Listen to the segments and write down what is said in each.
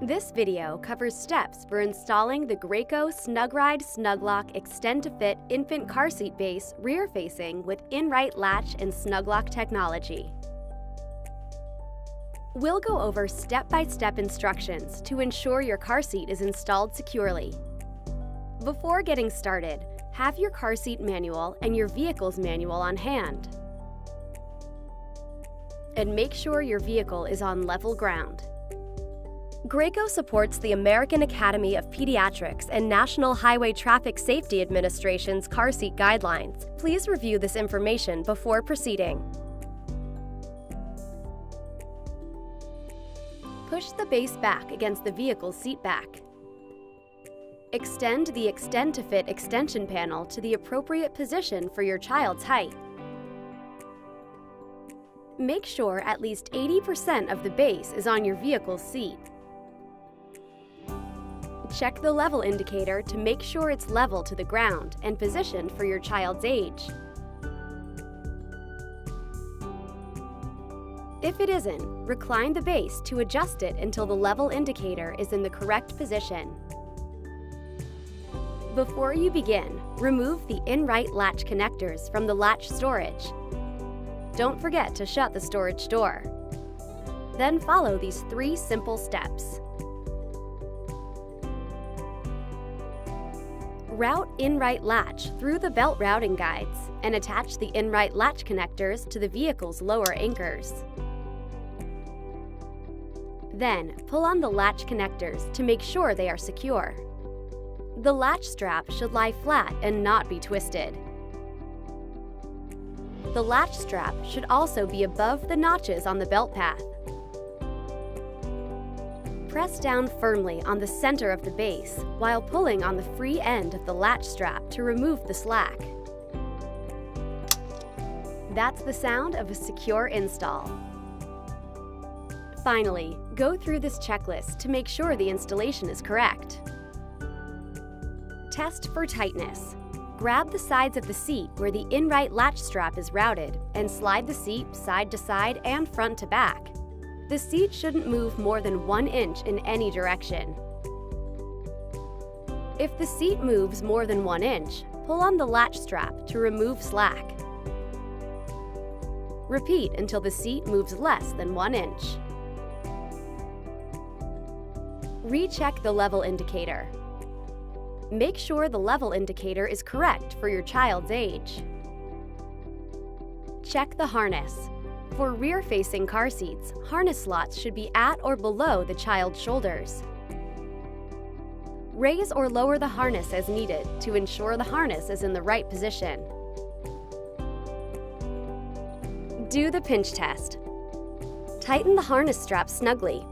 This video covers steps for installing the Graco SnugRide SnugLock Extend2Fit infant car seat base rear-facing with InRight LATCH and SnugLock technology. We'll go over step-by-step instructions to ensure your car seat is installed securely. Before getting started, have your car seat manual and your vehicle's manual on hand. And make sure your vehicle is on level ground. Graco supports the American Academy of Pediatrics and National Highway Traffic Safety Administration's car seat guidelines. Please review this information before proceeding. Push the base back against the vehicle's seat back. Extend the Extend2Fit extension panel to the appropriate position for your child's height. Make sure at least 80% of the base is on your vehicle's seat. Check the level indicator to make sure it's level to the ground and positioned for your child's age. If it isn't, recline the base to adjust it until the level indicator is in the correct position. Before you begin, remove the InRight latch connectors from the latch storage. Don't forget to shut the storage door. Then follow these 3 simple steps. Route InRight latch through the belt routing guides and attach the InRight latch connectors to the vehicle's lower anchors. Then, pull on the latch connectors to make sure they are secure. The latch strap should lie flat and not be twisted. The latch strap should also be above the notches on the belt path. Press down firmly on the center of the base while pulling on the free end of the latch strap to remove the slack. That's the sound of a secure install. Finally, go through this checklist to make sure the installation is correct. Test for tightness. Grab the sides of the seat where the InRight latch strap is routed and slide the seat side to side and front to back. The seat shouldn't move more than 1 inch in any direction. If the seat moves more than 1 inch, pull on the latch strap to remove slack. Repeat until the seat moves less than 1 inch. Recheck the level indicator. Make sure the level indicator is correct for your child's age. Check the harness. For rear-facing car seats, harness slots should be at or below the child's shoulders. Raise or lower the harness as needed to ensure the harness is in the right position. Do the pinch test. Tighten the harness strap snugly.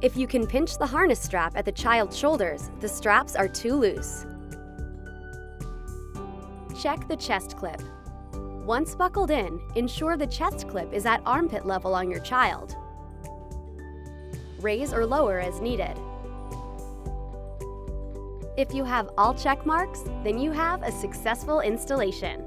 If you can pinch the harness strap at the child's shoulders, the straps are too loose. Check the chest clip. Once buckled in, ensure the chest clip is at armpit level on your child. Raise or lower as needed. If you have all check marks, then you have a successful installation.